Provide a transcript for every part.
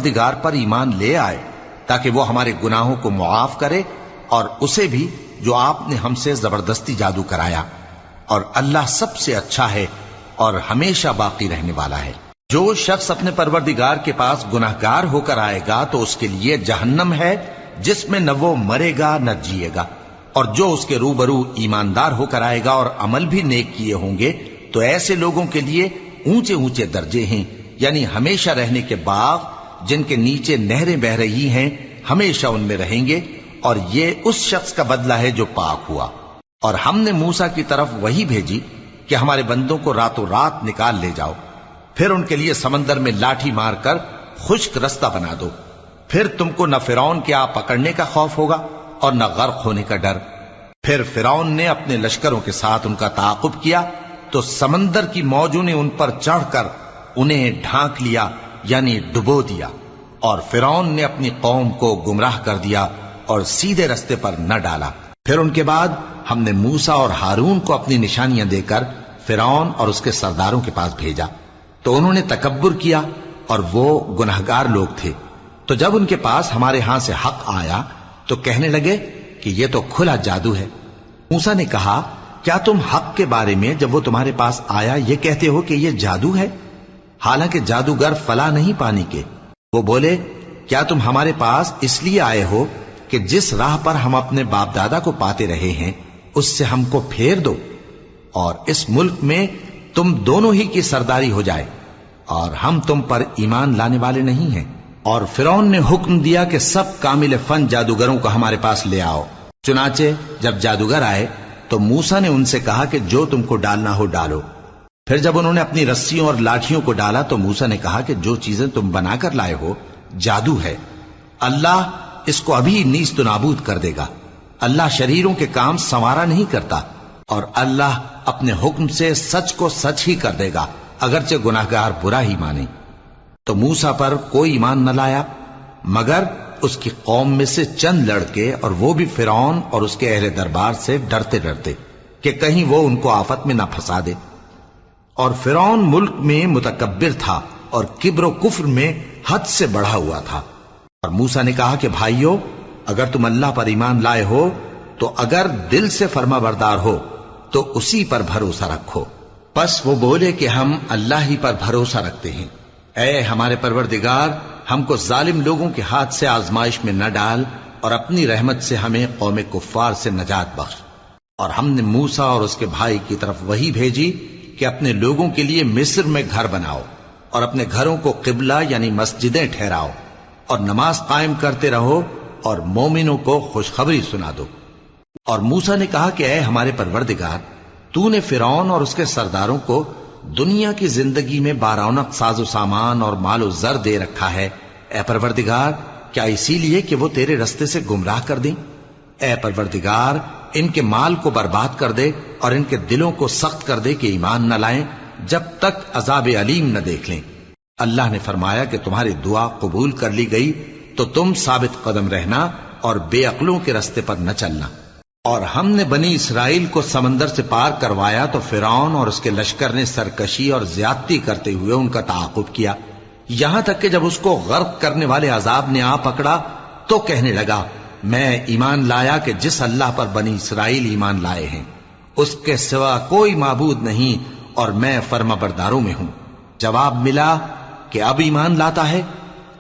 پروردگار پر ایمان لے آئے تاکہ وہ ہمارے گناہوں کو معاف کرے اور اسے بھی جو آپ نے ہم سے زبردستی جادو کرایا، اور اللہ سب سے اچھا ہے اور ہمیشہ باقی رہنے والا ہے۔ جو شخص اپنے پروردگار کے پاس گناہگار ہو کر آئے گا تو اس کے لیے جہنم ہے جس میں نہ وہ مرے گا نہ جیے گا، اور جو اس کے روبرو ایماندار ہو کر آئے گا اور عمل بھی نیک کیے ہوں گے تو ایسے لوگوں کے لیے اونچے اونچے درجے ہیں، یعنی ہمیشہ رہنے کے باغ جن کے نیچے نہریں بہ رہی ہیں، ہمیشہ ان میں رہیں گے، اور یہ اس شخص کا بدلہ ہے جو پاک ہوا۔ اور ہم نے موسیٰ کی طرف وہی بھیجی کہ ہمارے بندوں کو راتوں رات نکال لے جاؤ، پھر ان کے لیے سمندر میں لاٹھی مار کر خشک رستہ بنا دو، پھر تم کو نہ فرعون کے آ پکڑنے کا خوف ہوگا اور نہ غرق ہونے کا ڈر۔ پھر فرعون نے اپنے لشکروں کے ساتھ ان کا تعاقب کیا تو سمندر کی موجوں نے ان پر چڑھ کر انہیں ڈھانک لیا، یعنی ڈبو دیا، اور فرعون نے اپنی قوم کو گمراہ کر دیا اور سیدھے رستے پر نہ ڈالا۔ پھر ان کے بعد ہم نے موسیٰ اور ہارون کو اپنی نشانیاں دے کر فرعون اور اس کے سرداروں کے پاس بھیجا، تو انہوں نے تکبر کیا اور وہ گناہگار لوگ تھے۔ تو جب ان کے پاس ہمارے ہاں سے حق آیا تو کہنے لگے کہ یہ تو کھلا جادو ہے۔ موسیٰ نے کہا، کیا تم حق کے بارے میں جب وہ تمہارے پاس آیا یہ کہتے ہو کہ یہ جادو ہے؟ حالانکہ جادوگر فلاں نہیں پانی کے۔ وہ بولے، کیا تم ہمارے پاس اس لیے آئے ہو کہ جس راہ پر ہم اپنے باپ دادا کو پاتے رہے ہیں اس سے ہم کو پھیر دو، اور اس ملک میں تم دونوں ہی کی سرداری ہو جائے، اور ہم تم پر ایمان لانے والے نہیں ہیں؟ اور فرعون نے حکم دیا کہ سب کامل فن جادوگروں کو ہمارے پاس لے آؤ۔ چنانچہ جب جادوگر آئے تو موسیٰ نے ان سے کہا کہ جو تم کو ڈالنا ہو ڈالو۔ پھر جب انہوں نے اپنی رسیوں اور لاٹھیوں کو ڈالا تو موسیٰ نے کہا کہ جو چیزیں تم بنا کر لائے ہو جادو ہے، اللہ اس کو ابھی نیست و نابود کر دے گا۔ اللہ شریروں کے کام سنوارا نہیں کرتا، اور اللہ اپنے حکم سے سچ کو سچ ہی کر دے گا، اگرچہ گناہگار برا ہی مانے۔ تو موسیٰ پر کوئی ایمان نہ لایا مگر اس کی قوم میں سے چند لڑکے، اور وہ بھی فرعون اور اس کے اہل دربار سے ڈرتے ڈرتے کہ کہیں وہ ان کو آفت میں نہ پھنسا دے۔ اور فرعون ملک میں متکبر تھا اور کبر و کفر میں حد سے بڑھا ہوا تھا۔ اور موسیٰ نے کہا کہ بھائیو، اگر تم اللہ پر ایمان لائے ہو تو اگر دل سے فرما بردار ہو تو اسی پر بھروسہ رکھو۔ پس وہ بولے کہ ہم اللہ ہی پر بھروسہ رکھتے ہیں۔ اے ہمارے پروردگار، ہم کو ظالم لوگوں کے ہاتھ سے آزمائش میں نہ ڈال، اور اپنی رحمت سے ہمیں قوم کفار سے نجات بخش۔ اور ہم نے موسیٰ اور اس کے بھائی کی طرف وہی بھیجی کہ اپنے لوگوں کے لیے مصر میں گھر بناؤ، اور اپنے گھروں کو قبلہ یعنی مسجدیں ٹھہراؤ، اور نماز قائم کرتے رہو، اور مومنوں کو خوشخبری سنا دو۔ اور موسیٰ نے کہا کہ اے ہمارے پروردگار، تو نے فرعون اور اس کے سرداروں کو دنیا کی زندگی میں بارونق ساز و سامان اور مال و زر دے رکھا ہے، اے پروردگار کیا اسی لیے کہ وہ تیرے رستے سے گمراہ کر دیں؟ اے پروردگار ان کے مال کو برباد کر دے اور ان کے دلوں کو سخت کر دے کہ ایمان نہ لائیں جب تک عذاب علیم نہ دیکھ لیں۔ اللہ نے فرمایا کہ تمہاری دعا قبول کر لی گئی تو تم ثابت قدم رہنا اور بے عقلوں کے رستے پر نہ چلنا۔ اور ہم نے بنی اسرائیل کو سمندر سے پار کروایا تو فرعون اور اس کے لشکر نے سرکشی اور زیادتی کرتے ہوئے ان کا تعاقب کیا، یہاں تک کہ جب اس کو غرق کرنے والے عذاب نے آ پکڑا تو کہنے لگا، میں ایمان لایا کہ جس اللہ پر بنی اسرائیل ایمان لائے ہیں اس کے سوا کوئی معبود نہیں، اور میں فرما برداروں میں ہوں۔ جواب ملا کہ اب ایمان لاتا ہے،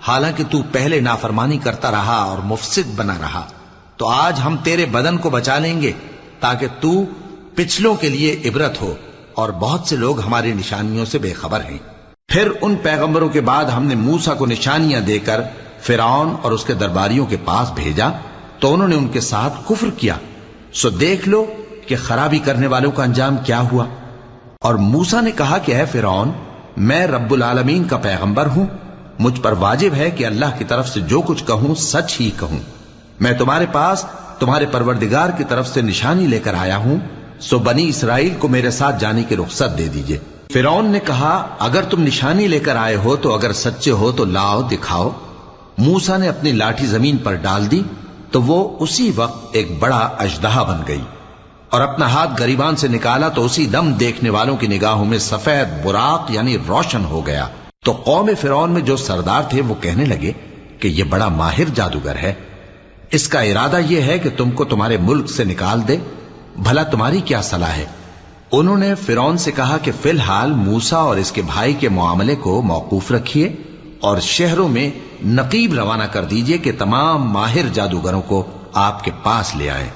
حالانکہ تو پہلے نافرمانی کرتا رہا اور مفسد بنا رہا، تو آج ہم تیرے بدن کو بچا لیں گے تاکہ تو پچھلوں کے لیے عبرت ہو، اور بہت سے لوگ ہماری نشانیوں سے بے خبر ہیں۔ پھر ان پیغمبروں کے بعد ہم نے موسیٰ کو نشانیاں دے کر فرعون اور اس کے درباریوں کے پاس بھیجا تو انہوں نے ان کے ساتھ کفر کیا، سو دیکھ لو کہ خرابی کرنے والوں کا انجام کیا ہوا۔ اور موسیٰ نے کہا کہ اے فرعون، میں رب العالمین کا پیغمبر ہوں، مجھ پر واجب ہے کہ اللہ کی طرف سے جو کچھ کہوں سچ ہی کہوں۔ میں تمہارے پاس تمہارے پروردگار کی طرف سے نشانی لے کر آیا ہوں، سو بنی اسرائیل کو میرے ساتھ جانے کی رخصت دے دیجئے۔ فرعون نے کہا، اگر تم نشانی لے کر آئے ہو تو اگر سچے ہو تو لاؤ دکھاؤ۔ موسیٰ نے اپنی لاٹھی زمین پر ڈال دی تو وہ اسی وقت ایک بڑا اژدہا بن گئی، اور اپنا ہاتھ گریبان سے نکالا تو اسی دم دیکھنے والوں کی نگاہوں میں سفید براق یعنی روشن ہو گیا۔ تو قوم فرعون میں جو سردار تھے وہ کہنے لگے کہ یہ بڑا ماہر جادوگر ہے، اس کا ارادہ یہ ہے کہ تم کو تمہارے ملک سے نکال دے، بھلا تمہاری کیا صلاح ہے؟ انہوں نے فرعون سے کہا کہ فی الحال موسیٰ اور اس کے بھائی کے معاملے کو موقوف رکھیے اور شہروں میں نقیب روانہ کر دیجئے کہ تمام ماہر جادوگروں کو آپ کے پاس لے آئے۔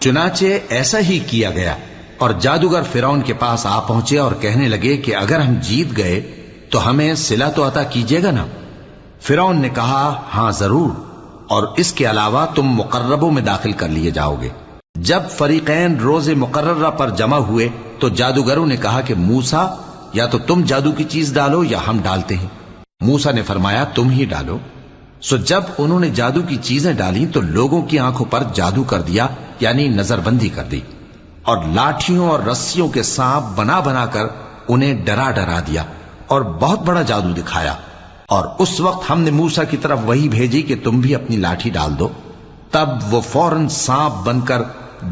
چنانچہ ایسا ہی کیا گیا، اور جادوگر فرعون کے پاس آ پہنچے اور کہنے لگے کہ اگر ہم جیت گئے تو ہمیں صلہ تو عطا کیجیے گا نا؟ فرعون نے کہا ہاں ضرور، اور اس کے علاوہ تم مقربوں میں داخل کر لیے جاؤ گے۔ جب فریقین روز مقررہ پر جمع ہوئے تو جادوگروں نے کہا کہ موسیٰ یا تو تم جادو کی چیز ڈالو یا ہم ڈالتے ہیں۔ موسیٰ نے فرمایا تم ہی ڈالو۔ سو جب انہوں نے جادو کی چیزیں ڈالی تو لوگوں کی آنکھوں پر جادو کر دیا، یعنی نظر بندی کر دی، اور لاٹھیوں اور رسیوں کے سانپ بنا بنا کر انہیں ڈرا ڈرا دیا اور بہت بڑا جادو دکھایا۔ اور اس وقت ہم نے موسیٰ کی طرف وحی بھیجی کہ تم بھی اپنی لاٹھی ڈال دو، تب وہ فوراً سانپ بن کر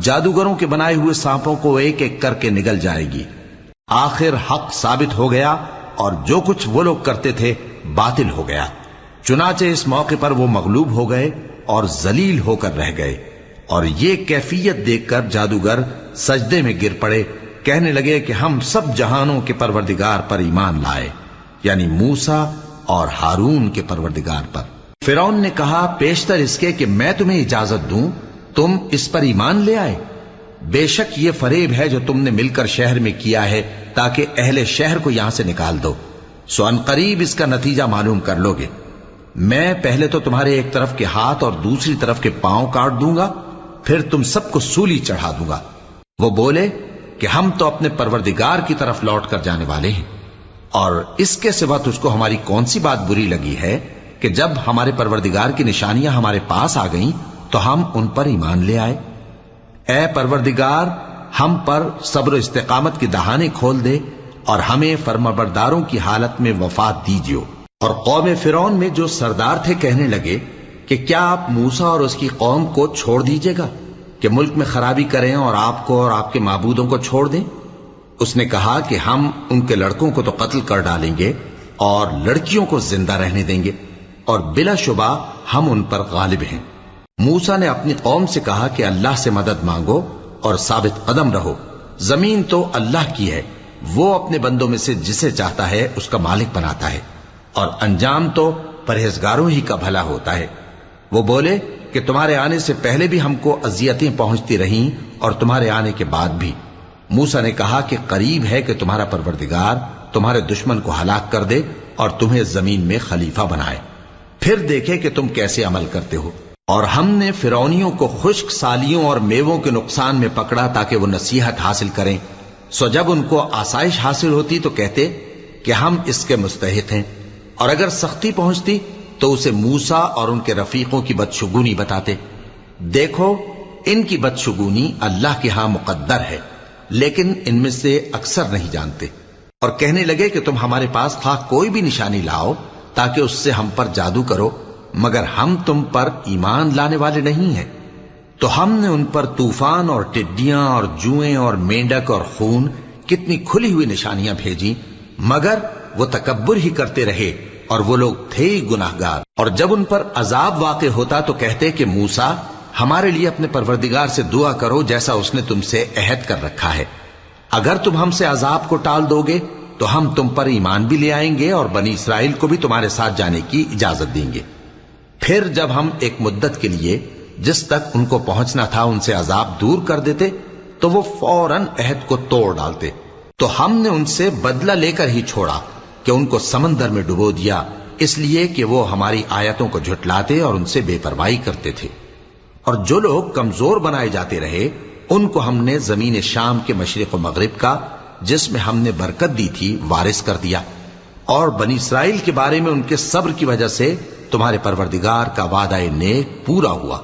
جادوگروں کے بنائے ہوئے سانپوں کو ایک ایک کر کے نگل جائے گی۔ آخر حق ثابت ہو گیا اور جو کچھ وہ لوگ کرتے تھے باطل ہو گیا۔ چنانچہ اس موقع پر وہ مغلوب ہو گئے اور ذلیل ہو کر رہ گئے، اور یہ کیفیت دیکھ کر جادوگر سجدے میں گر پڑے، کہنے لگے کہ ہم سب جہانوں کے پروردگار پر ایمان لائے، یعنی موسیٰ اور ہارون کے پروردگار پر۔ فرعون نے کہا پیشتر اس کے کہ میں تمہیں اجازت دوں تم اس پر ایمان لے آئے، بے شک یہ فریب ہے جو تم نے مل کر شہر میں کیا ہے تاکہ اہل شہر کو یہاں سے نکال دو، سو ان قریب اس کا نتیجہ معلوم کر لو گے۔ میں پہلے تو تمہارے ایک طرف کے ہاتھ اور دوسری طرف کے پاؤں کاٹ دوں گا، پھر تم سب کو سولی چڑھا دوں گا۔ وہ بولے کہ ہم تو اپنے پروردگار کی طرف لوٹ کر جانے والے ہیں، اور اس کے سوا تجھ کو ہماری کون سی بات بری لگی ہے کہ جب ہمارے پروردگار کی نشانیاں ہمارے پاس آ گئیں تو ہم ان پر ایمان لے آئے؟ اے پروردگار، ہم پر صبر و استقامت کی دہانے کھول دے اور ہمیں فرمانبرداروں کی حالت میں وفات دیجیو۔ اور قوم فرعون میں جو سردار تھے کہنے لگے کہ کیا آپ موسیٰ اور اس کی قوم کو چھوڑ دیجیے گا کہ ملک میں خرابی کریں اور آپ کو اور آپ کے معبودوں کو چھوڑ دیں؟ اس نے کہا کہ ہم ان کے لڑکوں کو تو قتل کر ڈالیں گے اور لڑکیوں کو زندہ رہنے دیں گے، اور بلا شبہ ہم ان پر غالب ہیں۔ موسیٰ نے اپنی قوم سے کہا کہ اللہ سے مدد مانگو اور ثابت قدم رہو، زمین تو اللہ کی ہے، وہ اپنے بندوں میں سے جسے چاہتا ہے اس کا مالک بناتا ہے، اور انجام تو پرہیزگاروں ہی کا بھلا ہوتا ہے۔ وہ بولے کہ تمہارے آنے سے پہلے بھی ہم کو اذیتیں پہنچتی رہیں اور تمہارے آنے کے بعد بھی۔ موسیٰ نے کہا کہ قریب ہے کہ تمہارا پروردگار تمہارے دشمن کو ہلاک کر دے اور تمہیں زمین میں خلیفہ بنائے، پھر دیکھے کہ تم کیسے عمل کرتے ہو۔ اور ہم نے فرعونیوں کو خشک سالیوں اور میووں کے نقصان میں پکڑا تاکہ وہ نصیحت حاصل کریں، سو جب ان کو آسائش حاصل ہوتی تو کہتے کہ ہم اس کے مستحق ہیں، اور اگر سختی پہنچتی تو اسے موسیٰ اور ان کے رفیقوں کی بدشگونی بتاتے۔ دیکھو ان کی بدشگونی اللہ کے ہاں مقدر ہے، لیکن ان میں سے اکثر نہیں جانتے۔ اور کہنے لگے کہ تم ہمارے پاس خواہ کوئی بھی نشانی لاؤ تاکہ اس سے ہم پر جادو کرو، مگر ہم تم پر ایمان لانے والے نہیں ہیں۔ تو ہم نے ان پر طوفان اور ٹڈیاں اور جوئیں اور مینڈک اور خون کتنی کھلی ہوئی نشانیاں بھیجی، مگر وہ تکبر ہی کرتے رہے اور وہ لوگ تھے ہی گناہگار۔ اور جب ان پر عذاب واقع ہوتا تو کہتے کہ موسیٰ ہمارے لیے اپنے پروردگار سے دعا کرو جیسا اس نے تم سے عہد کر رکھا ہے، اگر تم ہم سے عذاب کو ٹال دو گے تو ہم تم پر ایمان بھی لے آئیں گے اور بنی اسرائیل کو بھی تمہارے ساتھ جانے کی اجازت دیں گے۔ پھر جب ہم ایک مدت کے لیے جس تک ان کو پہنچنا تھا ان سے عذاب دور کر دیتے تو وہ فوراً عہد کو توڑ ڈالتے، تو ہم نے ان سے بدلہ لے کر ہی چھوڑا کہ ان کو سمندر میں ڈبو دیا، اس لیے کہ وہ ہماری آیتوں کو جھٹلاتے اور ان سے بے پرواہی کرتے تھے۔ اور جو لوگ کمزور بنائے جاتے رہے ان کو ہم نے زمین شام کے مشرق و مغرب کا جس میں ہم نے برکت دی تھی وارث کر دیا، اور بنی اسرائیل کے بارے میں ان کے صبر کی وجہ سے تمہارے پروردگار کا وعدہ نیک پورا ہوا۔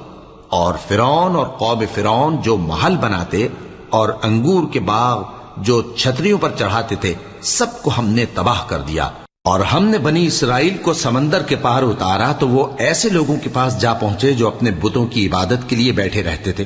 اور فرعون اور قوم فرعون جو محل بناتے اور انگور کے باغ جو چھتریوں پر چڑھاتے تھے سب کو ہم نے تباہ کر دیا۔ اور ہم نے بنی اسرائیل کو سمندر کے پار اتارا تو وہ ایسے لوگوں کے پاس جا پہنچے جو اپنے بتوں کی عبادت کے لیے بیٹھے رہتے تھے،